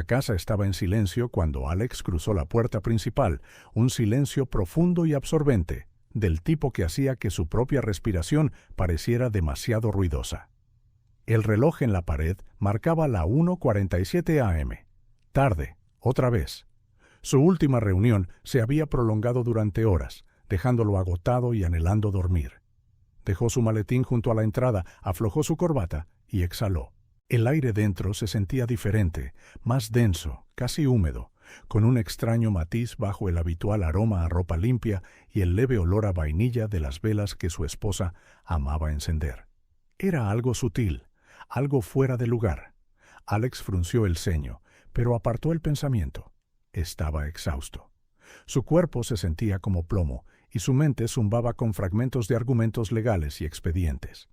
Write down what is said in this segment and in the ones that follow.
La casa estaba en silencio cuando Alex cruzó la puerta principal, un silencio profundo y absorbente, del tipo que hacía que su propia respiración pareciera demasiado ruidosa. El reloj en la pared marcaba la 1:47 a.m. Tarde, otra vez. Su última reunión se había prolongado durante horas, dejándolo agotado y anhelando dormir. Dejó su maletín junto a la entrada, aflojó su corbata y exhaló. El aire dentro se sentía diferente, más denso, casi húmedo, con un extraño matiz bajo el habitual aroma a ropa limpia y el leve olor a vainilla de las velas que su esposa amaba encender. Era algo sutil, algo fuera de lugar. Alex frunció el ceño, pero apartó el pensamiento. Estaba exhausto. Su cuerpo se sentía como plomo y su mente zumbaba con fragmentos de argumentos legales y expedientes.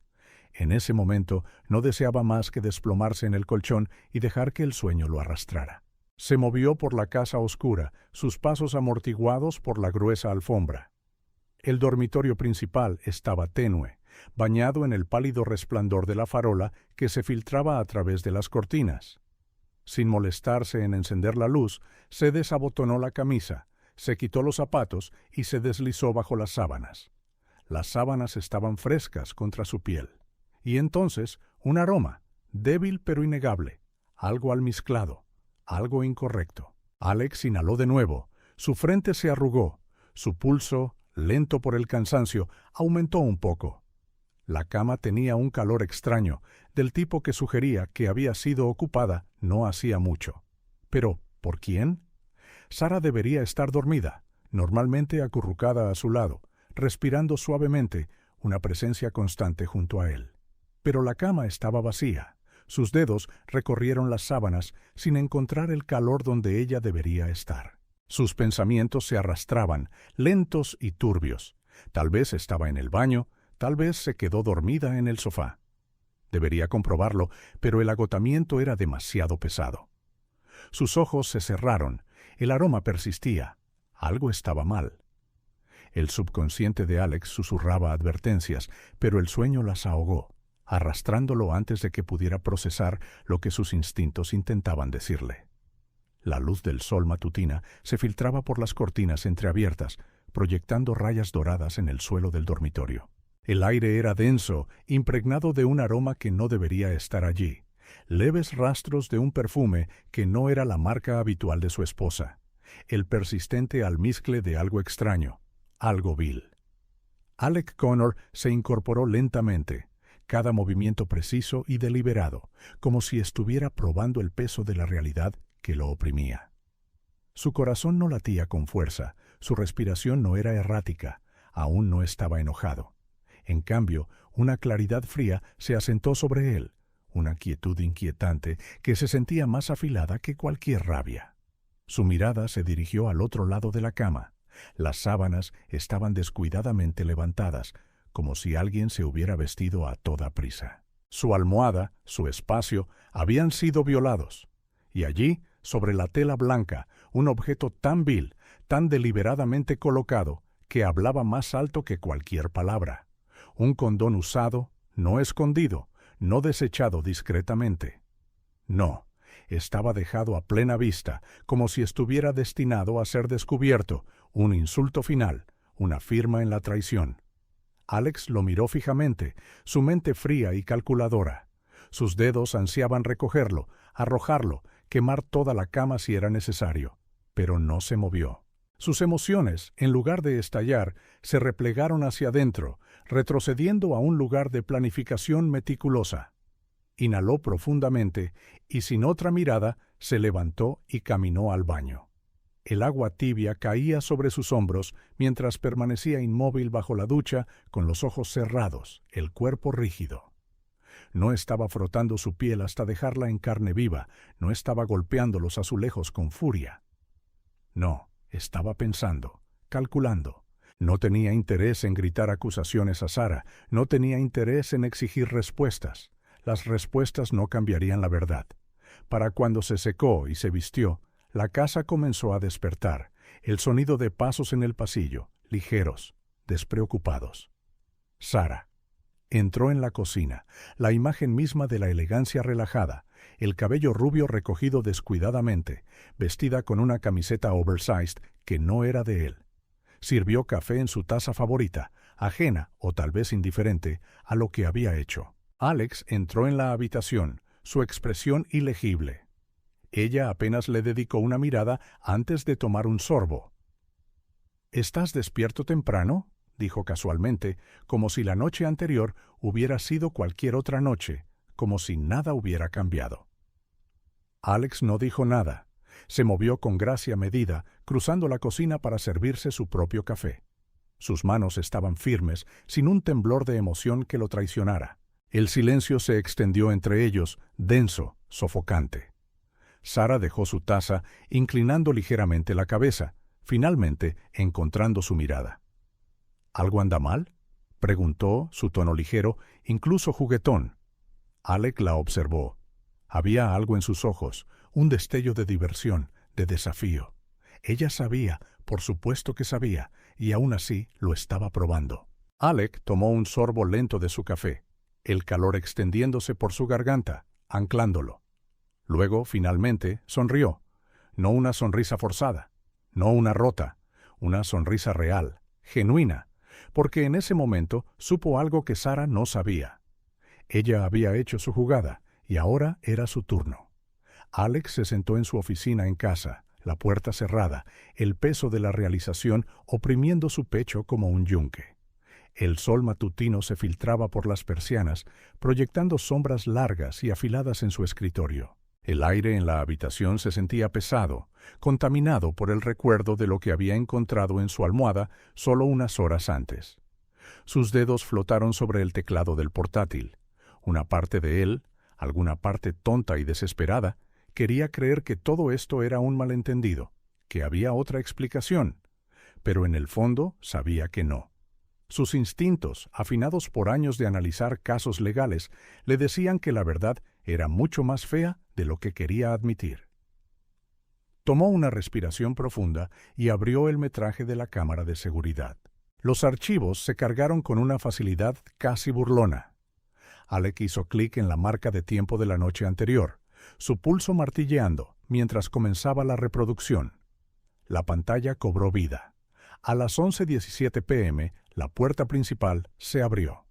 En ese momento no deseaba más que desplomarse en el colchón y dejar que el sueño lo arrastrara. Se movió por la casa oscura, sus pasos amortiguados por la gruesa alfombra. El dormitorio principal estaba tenue, bañado en el pálido resplandor de la farola que se filtraba a través de las cortinas. Sin molestarse en encender la luz, se desabotonó la camisa, se quitó los zapatos y se deslizó bajo las sábanas. Las sábanas estaban frescas contra su piel. Y entonces, un aroma, débil pero innegable, algo almizclado, algo incorrecto. Alex inhaló de nuevo, su frente se arrugó, su pulso, lento por el cansancio, aumentó un poco. La cama tenía un calor extraño, del tipo que sugería que había sido ocupada no hacía mucho. Pero, ¿por quién? Sara debería estar dormida, normalmente acurrucada a su lado, respirando suavemente, una presencia constante junto a él. Pero la cama estaba vacía. Sus dedos recorrieron las sábanas sin encontrar el calor donde ella debería estar. Sus pensamientos se arrastraban, lentos y turbios. Tal vez estaba en el baño, tal vez se quedó dormida en el sofá. Debería comprobarlo, pero el agotamiento era demasiado pesado. Sus ojos se cerraron, el aroma persistía. Algo estaba mal. El subconsciente de Alex susurraba advertencias, pero el sueño las ahogó, arrastrándolo antes de que pudiera procesar lo que sus instintos intentaban decirle. La luz del sol matutina se filtraba por las cortinas entreabiertas, proyectando rayas doradas en el suelo del dormitorio. El aire era denso, impregnado de un aroma que no debería estar allí, leves rastros de un perfume que no era la marca habitual de su esposa, el persistente almizcle de algo extraño, algo vil. Alec Connor se incorporó lentamente, cada movimiento preciso y deliberado, como si estuviera probando el peso de la realidad que lo oprimía. Su corazón no latía con fuerza, su respiración no era errática, aún no estaba enojado. En cambio, una claridad fría se asentó sobre él, una quietud inquietante que se sentía más afilada que cualquier rabia. Su mirada se dirigió al otro lado de la cama. Las sábanas estaban descuidadamente levantadas, como si alguien se hubiera vestido a toda prisa. Su almohada, su espacio, habían sido violados. Y allí, sobre la tela blanca, un objeto tan vil, tan deliberadamente colocado, que hablaba más alto que cualquier palabra. Un condón usado, no escondido, no desechado discretamente. No, estaba dejado a plena vista, como si estuviera destinado a ser descubierto, un insulto final, una firma en la traición. Alex lo miró fijamente, su mente fría y calculadora. Sus dedos ansiaban recogerlo, arrojarlo, quemar toda la cama si era necesario, pero no se movió. Sus emociones, en lugar de estallar, se replegaron hacia adentro, retrocediendo a un lugar de planificación meticulosa. Inhaló profundamente y sin otra mirada se levantó y caminó al baño. El agua tibia caía sobre sus hombros mientras permanecía inmóvil bajo la ducha con los ojos cerrados, el cuerpo rígido. No estaba frotando su piel hasta dejarla en carne viva, no estaba golpeando los azulejos con furia. No, estaba pensando, calculando. No tenía interés en gritar acusaciones a Sara, no tenía interés en exigir respuestas. Las respuestas no cambiarían la verdad. Para cuando se secó y se vistió, la casa comenzó a despertar, el sonido de pasos en el pasillo, ligeros, despreocupados. Sara. Entró en la cocina, la imagen misma de la elegancia relajada, el cabello rubio recogido descuidadamente, vestida con una camiseta oversized que no era de él. Sirvió café en su taza favorita, ajena o tal vez indiferente a lo que había hecho. Alex entró en la habitación, su expresión ilegible. Ella apenas le dedicó una mirada antes de tomar un sorbo. «¿Estás despierto temprano?», dijo casualmente, como si la noche anterior hubiera sido cualquier otra noche, como si nada hubiera cambiado. Alex no dijo nada. Se movió con gracia medida, cruzando la cocina para servirse su propio café. Sus manos estaban firmes, sin un temblor de emoción que lo traicionara. El silencio se extendió entre ellos, denso, sofocante. Sara dejó su taza, inclinando ligeramente la cabeza, finalmente encontrando su mirada. «¿Algo anda mal?», preguntó, su tono ligero, incluso juguetón. Alec la observó. Había algo en sus ojos, un destello de diversión, de desafío. Ella sabía, por supuesto que sabía, y aún así lo estaba probando. Alec tomó un sorbo lento de su café, el calor extendiéndose por su garganta, anclándolo. Luego, finalmente, sonrió. No una sonrisa forzada, no una rota, una sonrisa real, genuina, porque en ese momento supo algo que Sara no sabía. Ella había hecho su jugada, y ahora era su turno. Alex se sentó en su oficina en casa, la puerta cerrada, el peso de la realización oprimiendo su pecho como un yunque. El sol matutino se filtraba por las persianas, proyectando sombras largas y afiladas en su escritorio. El aire en la habitación se sentía pesado, contaminado por el recuerdo de lo que había encontrado en su almohada solo unas horas antes. Sus dedos flotaron sobre el teclado del portátil. Una parte de él, alguna parte tonta y desesperada, quería creer que todo esto era un malentendido, que había otra explicación, pero en el fondo sabía que no. Sus instintos, afinados por años de analizar casos legales, le decían que la verdad era mucho más fea de lo que quería admitir. Tomó una respiración profunda y abrió el metraje de la cámara de seguridad. Los archivos se cargaron con una facilidad casi burlona. Alec hizo clic en la marca de tiempo de la noche anterior, su pulso martilleando mientras comenzaba la reproducción. La pantalla cobró vida. A las 11:17 p.m., la puerta principal se abrió.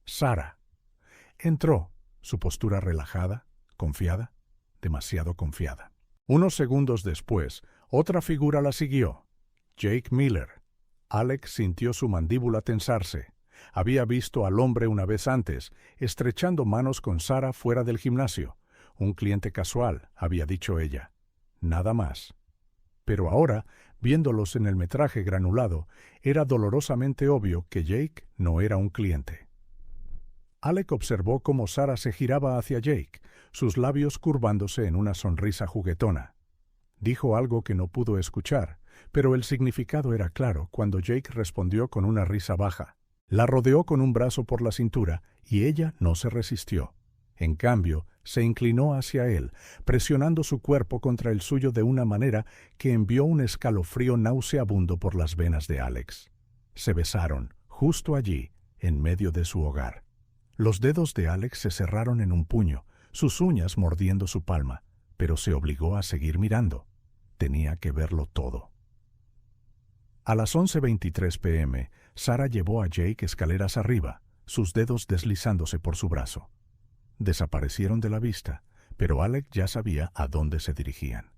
Sara. Entró, su postura relajada, confiada, demasiado confiada. Unos segundos después, otra figura la siguió. Jake Miller. Alex sintió su mandíbula tensarse. Había visto al hombre una vez antes, estrechando manos con Sara fuera del gimnasio. Un cliente casual, había dicho ella. Nada más. Pero ahora, viéndolos en el metraje granulado, era dolorosamente obvio que Jake no era un cliente. Alec observó cómo Sara se giraba hacia Jake, sus labios curvándose en una sonrisa juguetona. Dijo algo que no pudo escuchar, pero el significado era claro cuando Jake respondió con una risa baja. La rodeó con un brazo por la cintura y ella no se resistió. En cambio, se inclinó hacia él, presionando su cuerpo contra el suyo de una manera que envió un escalofrío nauseabundo por las venas de Alex. Se besaron, justo allí, en medio de su hogar. Los dedos de Alex se cerraron en un puño, sus uñas mordiendo su palma, pero se obligó a seguir mirando. Tenía que verlo todo. A las 11:23 p.m., Sara llevó a Jake escaleras arriba, sus dedos deslizándose por su brazo. Desaparecieron de la vista, pero Alec ya sabía a dónde se dirigían.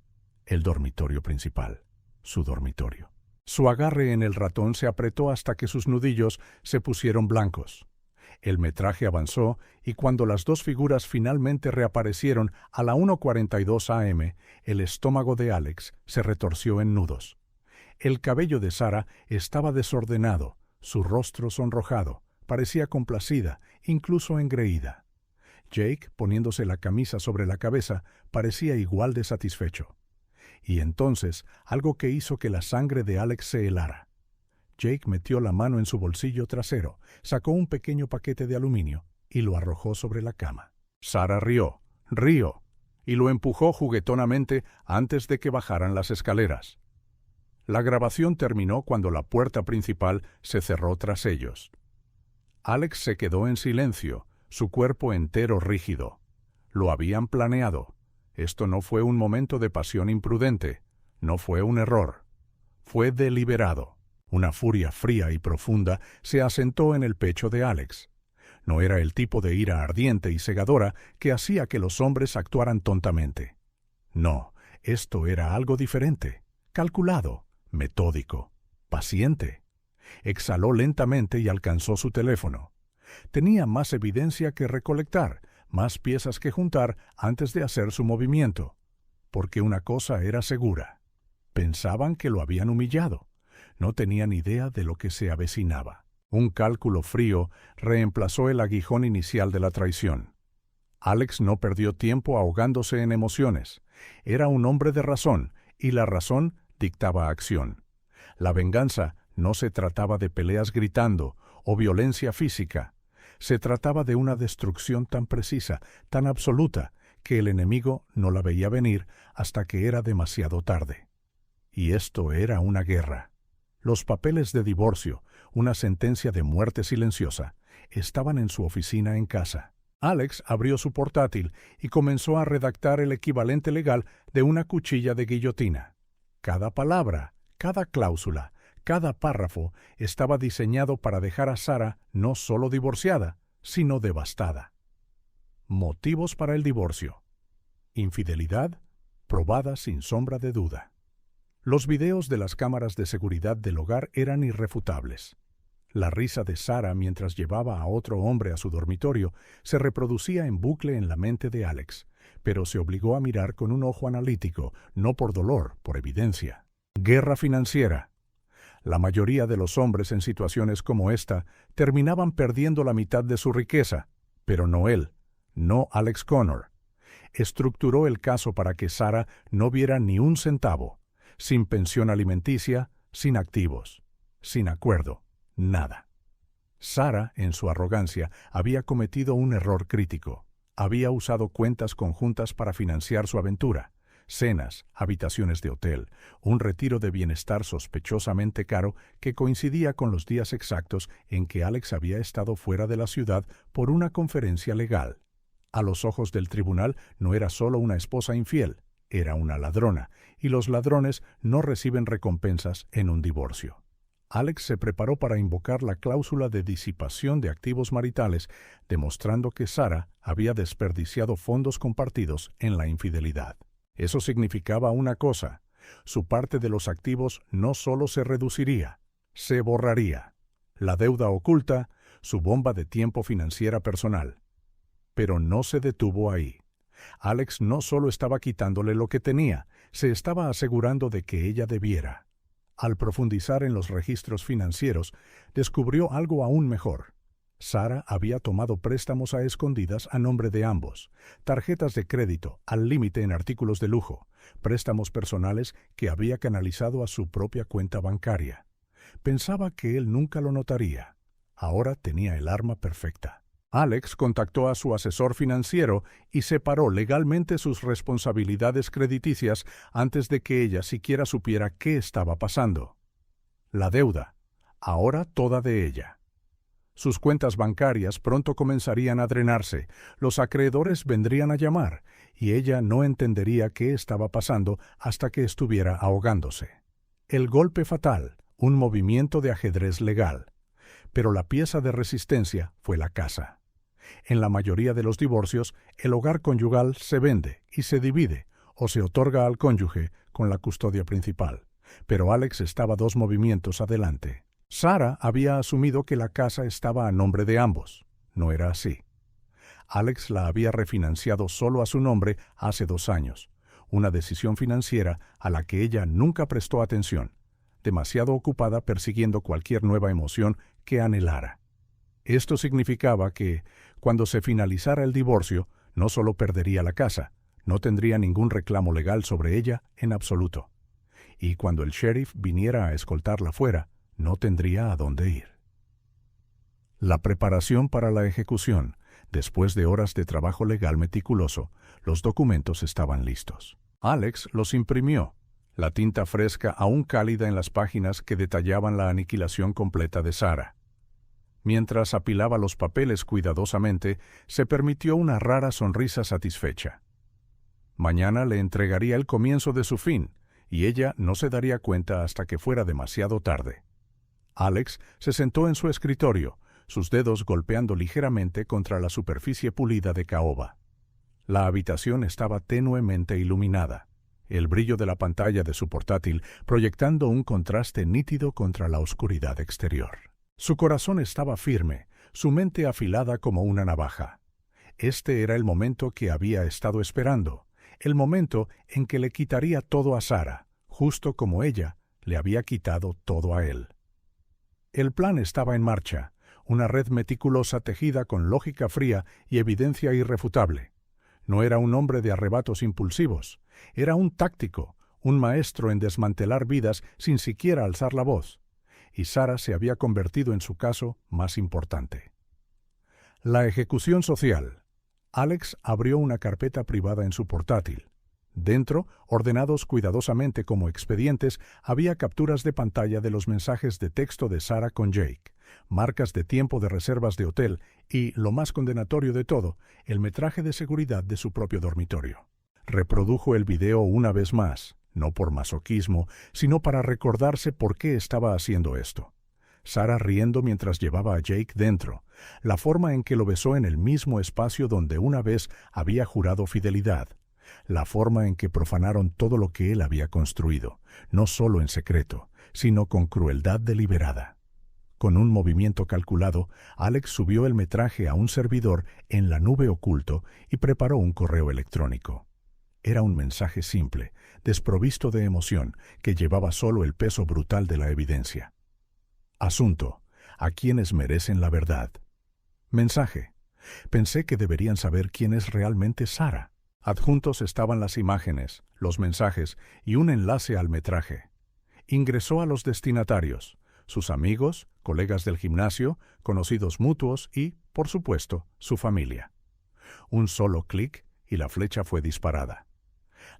El dormitorio principal, su dormitorio. Su agarre en el ratón se apretó hasta que sus nudillos se pusieron blancos. El metraje avanzó y cuando las dos figuras finalmente reaparecieron a la 1:42 a.m., el estómago de Alex se retorció en nudos. El cabello de Sara estaba desordenado, su rostro sonrojado, parecía complacida, incluso engreída. Jake, poniéndose la camisa sobre la cabeza, parecía igual de satisfecho. Y entonces, algo que hizo que la sangre de Alex se helara. Jake metió la mano en su bolsillo trasero, sacó un pequeño paquete de aluminio y lo arrojó sobre la cama. Sara rió, y lo empujó juguetonamente antes de que bajaran las escaleras. La grabación terminó cuando la puerta principal se cerró tras ellos. Alex se quedó en silencio, su cuerpo entero rígido. Lo habían planeado. Esto no fue un momento de pasión imprudente, no fue un error. Fue deliberado. Una furia fría y profunda se asentó en el pecho de Alex. No era el tipo de ira ardiente y cegadora que hacía que los hombres actuaran tontamente. No, esto era algo diferente, calculado, metódico, paciente. Exhaló lentamente y alcanzó su teléfono. Tenía más evidencia que recolectar, más piezas que juntar antes de hacer su movimiento. Porque una cosa era segura. Pensaban que lo habían humillado. No tenían idea de lo que se avecinaba. Un cálculo frío reemplazó el aguijón inicial de la traición. Alex no perdió tiempo ahogándose en emociones. Era un hombre de razón, y la razón dictaba acción. La venganza no se trataba de peleas gritando o violencia física. Se trataba de una destrucción tan precisa, tan absoluta, que el enemigo no la veía venir hasta que era demasiado tarde. Y esto era una guerra. Los papeles de divorcio, una sentencia de muerte silenciosa, estaban en su oficina en casa. Alex abrió su portátil y comenzó a redactar el equivalente legal de una cuchilla de guillotina. Cada palabra, cada cláusula, cada párrafo estaba diseñado para dejar a Sarah no solo divorciada, sino devastada. Motivos para el divorcio. Infidelidad, probada sin sombra de duda. Los videos de las cámaras de seguridad del hogar eran irrefutables. La risa de Sarah mientras llevaba a otro hombre a su dormitorio se reproducía en bucle en la mente de Alex, pero se obligó a mirar con un ojo analítico, no por dolor, por evidencia. Guerra financiera. La mayoría de los hombres en situaciones como esta terminaban perdiendo la mitad de su riqueza, pero no él, no Alex Connor. Estructuró el caso para que Sarah no viera ni un centavo, sin pensión alimenticia, sin activos, sin acuerdo, nada. Sarah, en su arrogancia, había cometido un error crítico. Había usado cuentas conjuntas para financiar su aventura. Cenas, habitaciones de hotel, un retiro de bienestar sospechosamente caro que coincidía con los días exactos en que Alex había estado fuera de la ciudad por una conferencia legal. A los ojos del tribunal no era solo una esposa infiel, era una ladrona, y los ladrones no reciben recompensas en un divorcio. Alex se preparó para invocar la cláusula de disipación de activos maritales, demostrando que Sarah había desperdiciado fondos compartidos en la infidelidad. Eso significaba una cosa: su parte de los activos no solo se reduciría, se borraría. La deuda oculta, su bomba de tiempo financiera personal. Pero no se detuvo ahí. Alex no solo estaba quitándole lo que tenía, se estaba asegurando de que ella debiera. Al profundizar en los registros financieros, descubrió algo aún mejor. Sarah había tomado préstamos a escondidas a nombre de ambos, tarjetas de crédito al límite en artículos de lujo, préstamos personales que había canalizado a su propia cuenta bancaria. Pensaba que él nunca lo notaría. Ahora tenía el arma perfecta. Alex contactó a su asesor financiero y separó legalmente sus responsabilidades crediticias antes de que ella siquiera supiera qué estaba pasando. La deuda, ahora toda de ella. Sus cuentas bancarias pronto comenzarían a drenarse, los acreedores vendrían a llamar, y ella no entendería qué estaba pasando hasta que estuviera ahogándose. El golpe fatal, un movimiento de ajedrez legal. Pero la pieza de resistencia fue la casa. En la mayoría de los divorcios, el hogar conyugal se vende y se divide, o se otorga al cónyuge con la custodia principal. Pero Alex estaba 2 movimientos adelante. Sarah había asumido que la casa estaba a nombre de ambos. No era así. Alex la había refinanciado solo a su nombre hace 2 años, una decisión financiera a la que ella nunca prestó atención, demasiado ocupada persiguiendo cualquier nueva emoción que anhelara. Esto significaba que, cuando se finalizara el divorcio, no solo perdería la casa, no tendría ningún reclamo legal sobre ella en absoluto. Y cuando el sheriff viniera a escoltarla fuera, no tendría a dónde ir. La preparación para la ejecución. Después de horas de trabajo legal meticuloso, los documentos estaban listos. Alex los imprimió, la tinta fresca aún cálida en las páginas que detallaban la aniquilación completa de Sarah. Mientras apilaba los papeles cuidadosamente, se permitió una rara sonrisa satisfecha. Mañana le entregaría el comienzo de su fin, y ella no se daría cuenta hasta que fuera demasiado tarde. Alex se sentó en su escritorio, sus dedos golpeando ligeramente contra la superficie pulida de caoba. La habitación estaba tenuemente iluminada, el brillo de la pantalla de su portátil proyectando un contraste nítido contra la oscuridad exterior. Su corazón estaba firme, su mente afilada como una navaja. Este era el momento que había estado esperando, el momento en que le quitaría todo a Sara, justo como ella le había quitado todo a él. El plan estaba en marcha, una red meticulosa tejida con lógica fría y evidencia irrefutable. No era un hombre de arrebatos impulsivos, era un táctico, un maestro en desmantelar vidas sin siquiera alzar la voz, y Sara se había convertido en su caso más importante. La ejecución social. Alex abrió una carpeta privada en su portátil. Dentro, ordenados cuidadosamente como expedientes, había capturas de pantalla de los mensajes de texto de Sara con Jake, marcas de tiempo de reservas de hotel y, lo más condenatorio de todo, el metraje de seguridad de su propio dormitorio. Reprodujo el video una vez más, no por masoquismo, sino para recordarse por qué estaba haciendo esto. Sara riendo mientras llevaba a Jake dentro, la forma en que lo besó en el mismo espacio donde una vez había jurado fidelidad, la forma en que profanaron todo lo que él había construido, no solo en secreto, sino con crueldad deliberada. Con un movimiento calculado, Alex subió el metraje a un servidor en la nube oculto y preparó un correo electrónico. Era un mensaje simple, desprovisto de emoción, que llevaba solo el peso brutal de la evidencia. Asunto: a quienes merecen la verdad. Mensaje: pensé que deberían saber quién es realmente Sara. Adjuntos estaban las imágenes, los mensajes y un enlace al metraje. Ingresó a los destinatarios, sus amigos, colegas del gimnasio, conocidos mutuos y, por supuesto, su familia. Un solo clic y la flecha fue disparada.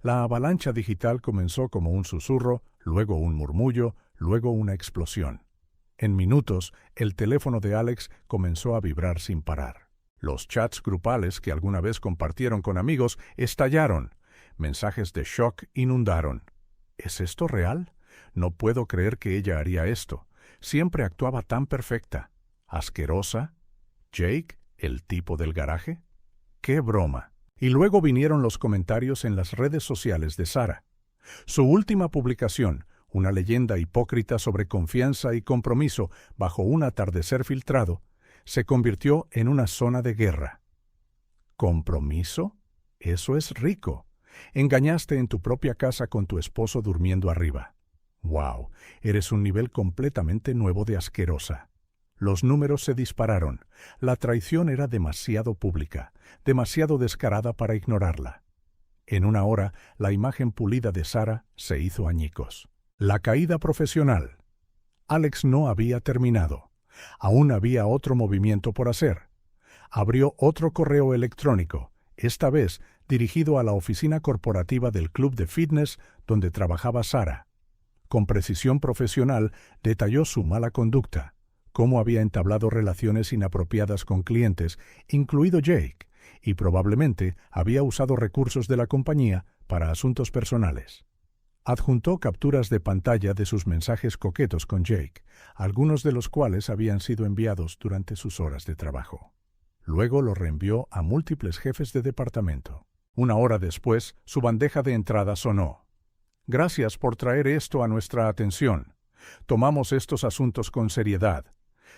La avalancha digital comenzó como un susurro, luego un murmullo, luego una explosión. En minutos, el teléfono de Alex comenzó a vibrar sin parar. Los chats grupales que alguna vez compartieron con amigos estallaron. Mensajes de shock inundaron. ¿Es esto real? No puedo creer que ella haría esto. Siempre actuaba tan perfecta. ¿Asquerosa? ¿Jake, el tipo del garaje? ¡Qué broma! Y luego vinieron los comentarios en las redes sociales de Sara. Su última publicación, una leyenda hipócrita sobre confianza y compromiso bajo un atardecer filtrado, se convirtió en una zona de guerra. ¿Compromiso? Eso es rico. Engañaste en tu propia casa con tu esposo durmiendo arriba. ¡Wow! Eres un nivel completamente nuevo de asquerosa. Los números se dispararon. La traición era demasiado pública, demasiado descarada para ignorarla. En una hora, la imagen pulida de Sara se hizo añicos. La caída profesional. Alex no había terminado. Aún había otro movimiento por hacer. Abrió otro correo electrónico, esta vez dirigido a la oficina corporativa del club de fitness donde trabajaba Sara. Con precisión profesional detalló su mala conducta, cómo había entablado relaciones inapropiadas con clientes, incluido Jake, y probablemente había usado recursos de la compañía para asuntos personales. Adjuntó capturas de pantalla de sus mensajes coquetos con Jake, algunos de los cuales habían sido enviados durante sus horas de trabajo. Luego lo reenvió a múltiples jefes de departamento. Una hora después, su bandeja de entrada sonó. Gracias por traer esto a nuestra atención. Tomamos estos asuntos con seriedad.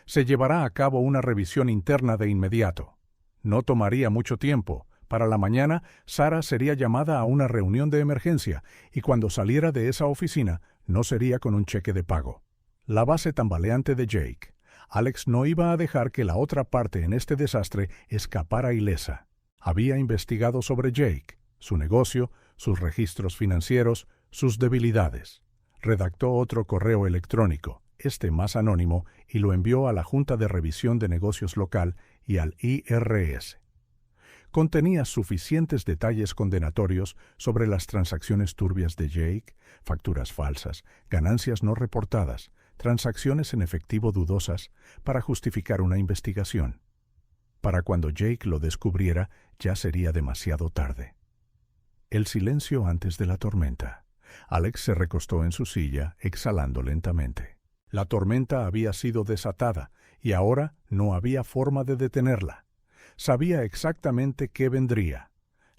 Se llevará a cabo una revisión interna de inmediato. No tomaría mucho tiempo. Para la mañana, Sara sería llamada a una reunión de emergencia y cuando saliera de esa oficina, no sería con un cheque de pago. La base tambaleante de Jake. Alex no iba a dejar que la otra parte en este desastre escapara ilesa. Había investigado sobre Jake, su negocio, sus registros financieros, sus debilidades. Redactó otro correo electrónico, este más anónimo, y lo envió a la Junta de Revisión de Negocios Local y al IRS. Contenía suficientes detalles condenatorios sobre las transacciones turbias de Jake, facturas falsas, ganancias no reportadas, transacciones en efectivo dudosas, para justificar una investigación. Para cuando Jake lo descubriera, ya sería demasiado tarde. El silencio antes de la tormenta. Alex se recostó en su silla, exhalando lentamente. La tormenta había sido desatada y ahora no había forma de detenerla. Sabía exactamente qué vendría.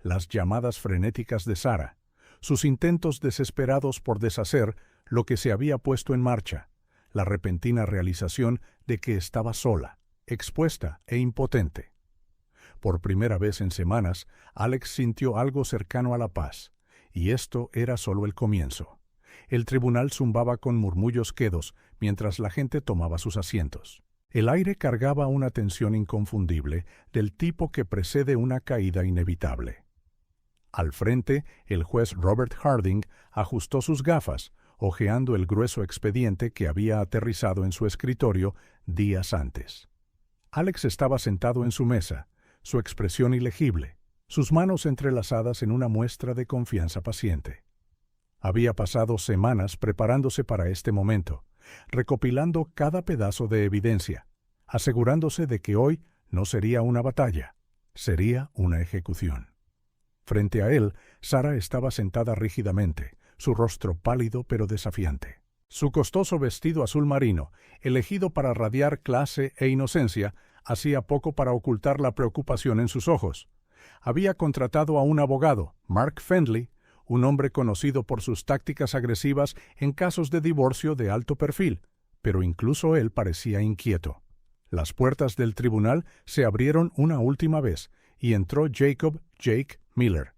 Las llamadas frenéticas de Sarah, sus intentos desesperados por deshacer lo que se había puesto en marcha, la repentina realización de que estaba sola, expuesta e impotente. Por primera vez en semanas, Alex sintió algo cercano a la paz, y esto era solo el comienzo. El tribunal zumbaba con murmullos quedos mientras la gente tomaba sus asientos. El aire cargaba una tensión inconfundible del tipo que precede una caída inevitable. Al frente, el juez Robert Harding ajustó sus gafas, hojeando el grueso expediente que había aterrizado en su escritorio días antes. Alex estaba sentado en su mesa, su expresión ilegible, sus manos entrelazadas en una muestra de confianza paciente. Había pasado semanas preparándose para este momento, recopilando cada pedazo de evidencia, asegurándose de que hoy no sería una batalla, sería una ejecución. Frente a él, Sarah estaba sentada rígidamente, su rostro pálido pero desafiante. Su costoso vestido azul marino, elegido para radiar clase e inocencia, hacía poco para ocultar la preocupación en sus ojos. Había contratado a un abogado, Mark Fendley, un hombre conocido por sus tácticas agresivas en casos de divorcio de alto perfil, pero incluso él parecía inquieto. Las puertas del tribunal se abrieron una última vez y entró Jacob Jake Miller.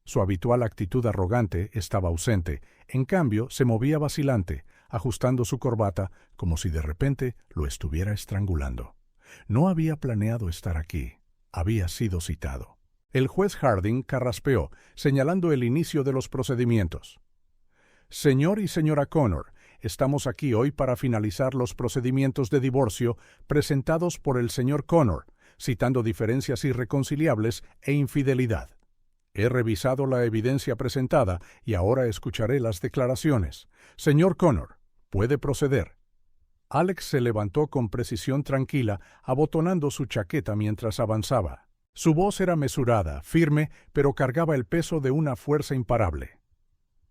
Su habitual actitud arrogante estaba ausente, en cambio se movía vacilante, ajustando su corbata como si de repente lo estuviera estrangulando. No había planeado estar aquí, había sido citado. El juez Harding carraspeó, señalando el inicio de los procedimientos. Señor y señora Connor, estamos aquí hoy para finalizar los procedimientos de divorcio presentados por el señor Connor, citando diferencias irreconciliables e infidelidad. He revisado la evidencia presentada y ahora escucharé las declaraciones. Señor Connor, puede proceder. Alex se levantó con precisión tranquila, abotonando su chaqueta mientras avanzaba. Su voz era mesurada, firme, pero cargaba el peso de una fuerza imparable.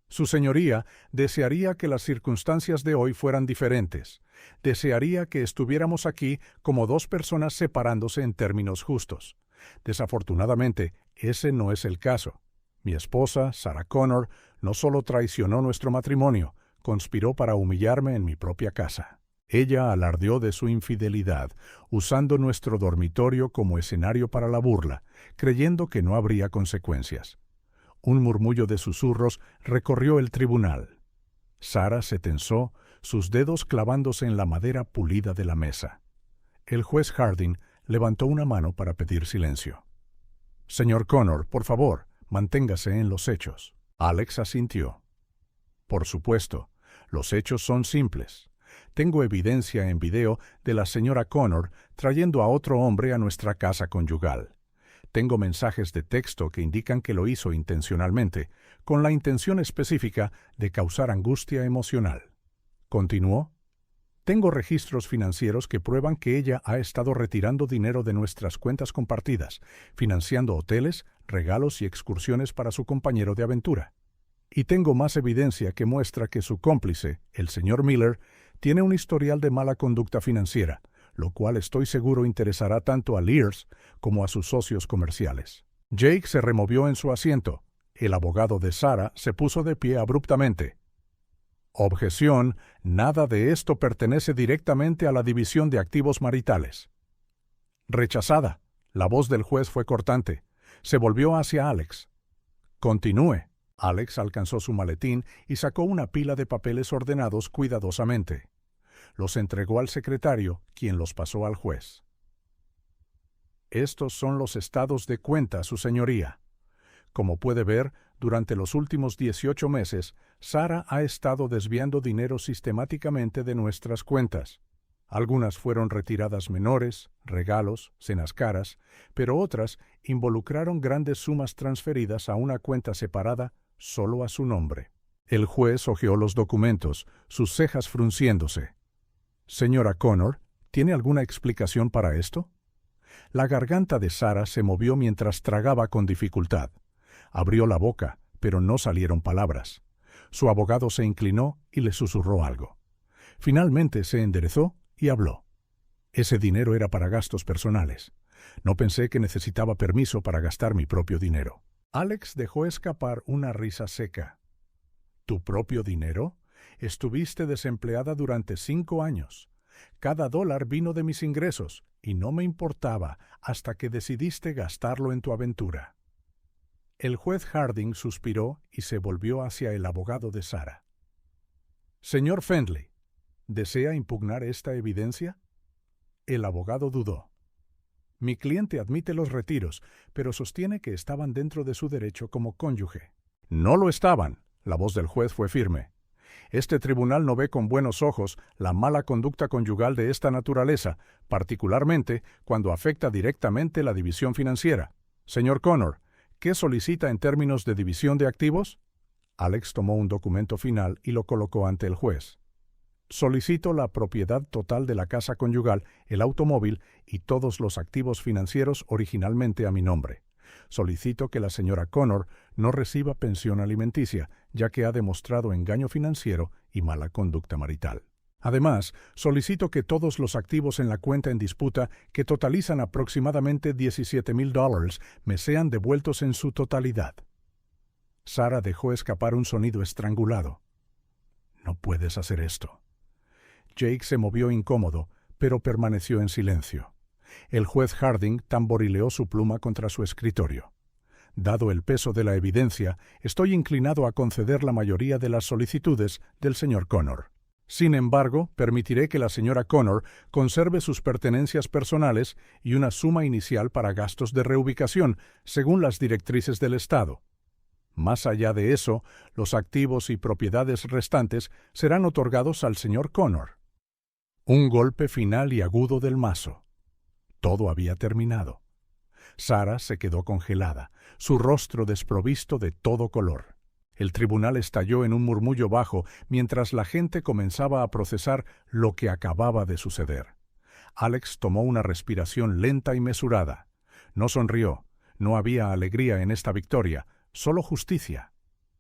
Su señoría desearía que las circunstancias de hoy fueran diferentes. Desearía que estuviéramos aquí como dos personas separándose en términos justos. Desafortunadamente, ese no es el caso. Mi esposa, Sarah Connor, no solo traicionó nuestro matrimonio, conspiró para humillarme en mi propia casa. Ella alardeó de su infidelidad, usando nuestro dormitorio como escenario para la burla, creyendo que no habría consecuencias. Un murmullo de susurros recorrió el tribunal. Sarah se tensó, sus dedos clavándose en la madera pulida de la mesa. El juez Harding levantó una mano para pedir silencio. Señor Connor, por favor, manténgase en los hechos. Alex asintió. Por supuesto, los hechos son simples. Tengo evidencia en video de la señora Connor trayendo a otro hombre a nuestra casa conyugal. Tengo mensajes de texto que indican que lo hizo intencionalmente, con la intención específica de causar angustia emocional. ¿Continuó? Tengo registros financieros que prueban que ella ha estado retirando dinero de nuestras cuentas compartidas, financiando hoteles, regalos y excursiones para su compañero de aventura. Y tengo más evidencia que muestra que su cómplice, el señor Miller, tiene un historial de mala conducta financiera, lo cual estoy seguro interesará tanto a Lears como a sus socios comerciales. Jake se removió en su asiento. El abogado de Sarah se puso de pie abruptamente. Objeción, nada de esto pertenece directamente a la división de activos maritales. Rechazada. La voz del juez fue cortante. Se volvió hacia Alex. Continúe. Alex alcanzó su maletín y sacó una pila de papeles ordenados cuidadosamente. Los entregó al secretario, quien los pasó al juez. Estos son los estados de cuenta, su señoría. Como puede ver, durante los últimos 18 meses, Sarah ha estado desviando dinero sistemáticamente de nuestras cuentas. Algunas fueron retiradas menores, regalos, cenas caras, pero otras involucraron grandes sumas transferidas a una cuenta separada solo a su nombre. El juez hojeó los documentos, sus cejas frunciéndose. Señora Connor, ¿tiene alguna explicación para esto? La garganta de Sarah se movió mientras tragaba con dificultad. Abrió la boca, pero no salieron palabras. Su abogado se inclinó y le susurró algo. Finalmente se enderezó y habló. Ese dinero era para gastos personales. No pensé que necesitaba permiso para gastar mi propio dinero. Alex dejó escapar una risa seca. ¿Tu propio dinero? Estuviste desempleada durante 5 años. Cada dólar vino de mis ingresos y no me importaba hasta que decidiste gastarlo en tu aventura. El juez Harding suspiró y se volvió hacia el abogado de Sarah. Señor Fendley, ¿desea impugnar esta evidencia? El abogado dudó. Mi cliente admite los retiros, pero sostiene que estaban dentro de su derecho como cónyuge. No lo estaban. La voz del juez fue firme. Este tribunal no ve con buenos ojos la mala conducta conyugal de esta naturaleza, particularmente cuando afecta directamente la división financiera. Señor Connor, ¿qué solicita en términos de división de activos? Alex tomó un documento final y lo colocó ante el juez. Solicito la propiedad total de la casa conyugal, el automóvil y todos los activos financieros originalmente a mi nombre. Solicito que la señora Connor no reciba pensión alimenticia, ya que ha demostrado engaño financiero y mala conducta marital. Además, solicito que todos los activos en la cuenta en disputa, que totalizan aproximadamente $17,000, me sean devueltos en su totalidad. Sarah dejó escapar un sonido estrangulado. No puedes hacer esto. Jake se movió incómodo, pero permaneció en silencio. El juez Harding tamborileó su pluma contra su escritorio. Dado el peso de la evidencia, estoy inclinado a conceder la mayoría de las solicitudes del señor Connor. Sin embargo, permitiré que la señora Connor conserve sus pertenencias personales y una suma inicial para gastos de reubicación, según las directrices del Estado. Más allá de eso, los activos y propiedades restantes serán otorgados al señor Connor. Un golpe final y agudo del mazo. Todo había terminado. Sarah se quedó congelada, su rostro desprovisto de todo color. El tribunal estalló en un murmullo bajo mientras la gente comenzaba a procesar lo que acababa de suceder. Alex tomó una respiración lenta y mesurada. No sonrió. No había alegría en esta victoria, solo justicia.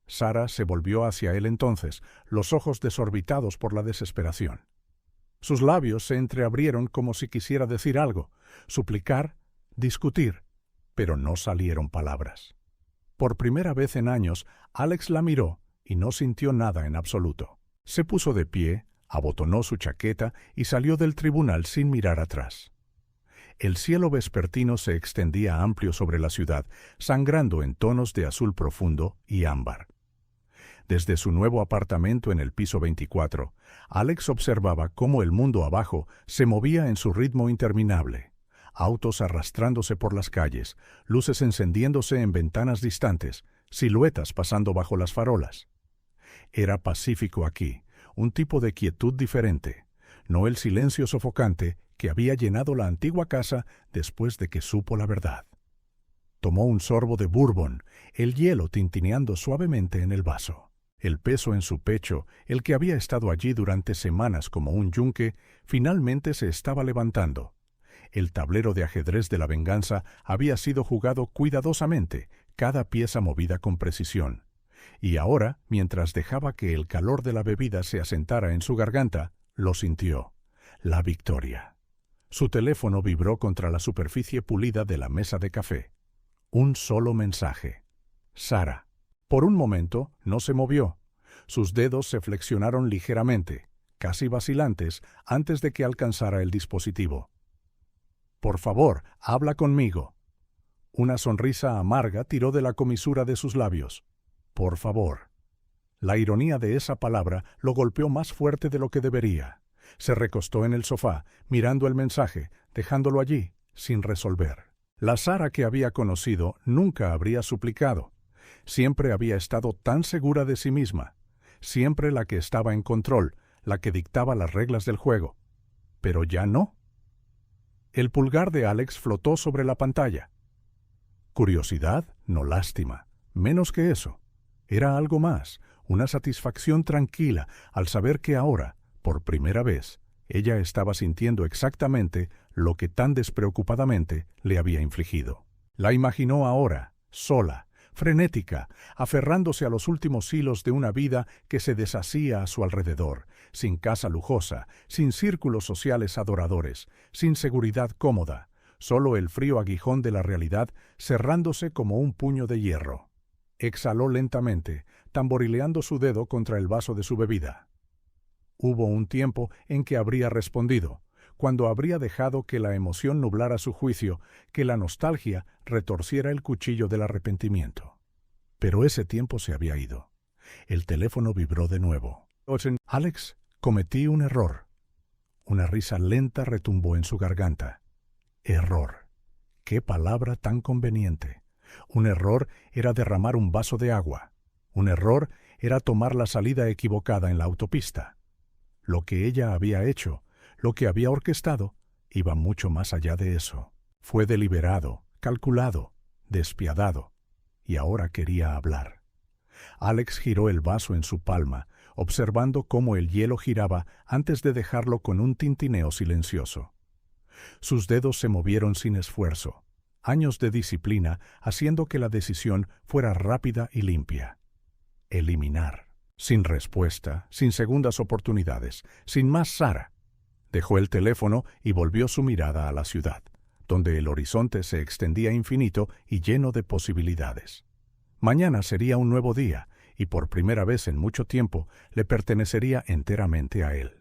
Sarah se volvió hacia él entonces, los ojos desorbitados por la desesperación. Sus labios se entreabrieron como si quisiera decir algo, suplicar, discutir, pero no salieron palabras. Por primera vez en años, Alex la miró y no sintió nada en absoluto. Se puso de pie, abotonó su chaqueta y salió del tribunal sin mirar atrás. El cielo vespertino se extendía amplio sobre la ciudad, sangrando en tonos de azul profundo y ámbar. Desde su nuevo apartamento en el piso 24, Alex observaba cómo el mundo abajo se movía en su ritmo interminable. Autos arrastrándose por las calles, luces encendiéndose en ventanas distantes, siluetas pasando bajo las farolas. Era pacífico aquí, un tipo de quietud diferente, no el silencio sofocante que había llenado la antigua casa después de que supo la verdad. Tomó un sorbo de bourbon, el hielo tintineando suavemente en el vaso. El peso en su pecho, el que había estado allí durante semanas como un yunque, finalmente se estaba levantando. El tablero de ajedrez de la venganza había sido jugado cuidadosamente, cada pieza movida con precisión. Y ahora, mientras dejaba que el calor de la bebida se asentara en su garganta, lo sintió. La victoria. Su teléfono vibró contra la superficie pulida de la mesa de café. Un solo mensaje. Sarah. Por un momento no se movió. Sus dedos se flexionaron ligeramente, casi vacilantes, antes de que alcanzara el dispositivo. Por favor, habla conmigo. Una sonrisa amarga tiró de la comisura de sus labios. Por favor. La ironía de esa palabra lo golpeó más fuerte de lo que debería. Se recostó en el sofá, mirando el mensaje, dejándolo allí, sin resolver. La Sarah que había conocido nunca habría suplicado. Siempre había estado tan segura de sí misma, siempre la que estaba en control, la que dictaba las reglas del juego. Pero ya no. El pulgar de Alex flotó sobre la pantalla. Curiosidad, no lástima. Menos que eso. Era algo más, una satisfacción tranquila al saber que ahora, por primera vez, ella estaba sintiendo exactamente lo que tan despreocupadamente le había infligido. La imaginó ahora, sola, frenética, aferrándose a los últimos hilos de una vida que se deshacía a su alrededor, sin casa lujosa, sin círculos sociales adoradores, sin seguridad cómoda, solo el frío aguijón de la realidad cerrándose como un puño de hierro. Exhaló lentamente, tamborileando su dedo contra el vaso de su bebida. Hubo un tiempo en que habría respondido, cuando habría dejado que la emoción nublara su juicio, que la nostalgia retorciera el cuchillo del arrepentimiento. Pero ese tiempo se había ido. El teléfono vibró de nuevo. Alex, cometí un error. Una risa lenta retumbó en su garganta. Error. ¡Qué palabra tan conveniente! Un error era derramar un vaso de agua. Un error era tomar la salida equivocada en la autopista. Lo que ella había hecho, lo que había orquestado, iba mucho más allá de eso. Fue deliberado, calculado, despiadado, y ahora quería hablar. Alex giró el vaso en su palma, observando cómo el hielo giraba antes de dejarlo con un tintineo silencioso. Sus dedos se movieron sin esfuerzo, años de disciplina haciendo que la decisión fuera rápida y limpia. Eliminar. Sin respuesta, sin segundas oportunidades, sin más Sara. Dejó el teléfono y volvió su mirada a la ciudad, donde el horizonte se extendía infinito y lleno de posibilidades. Mañana sería un nuevo día, y por primera vez en mucho tiempo le pertenecería enteramente a él.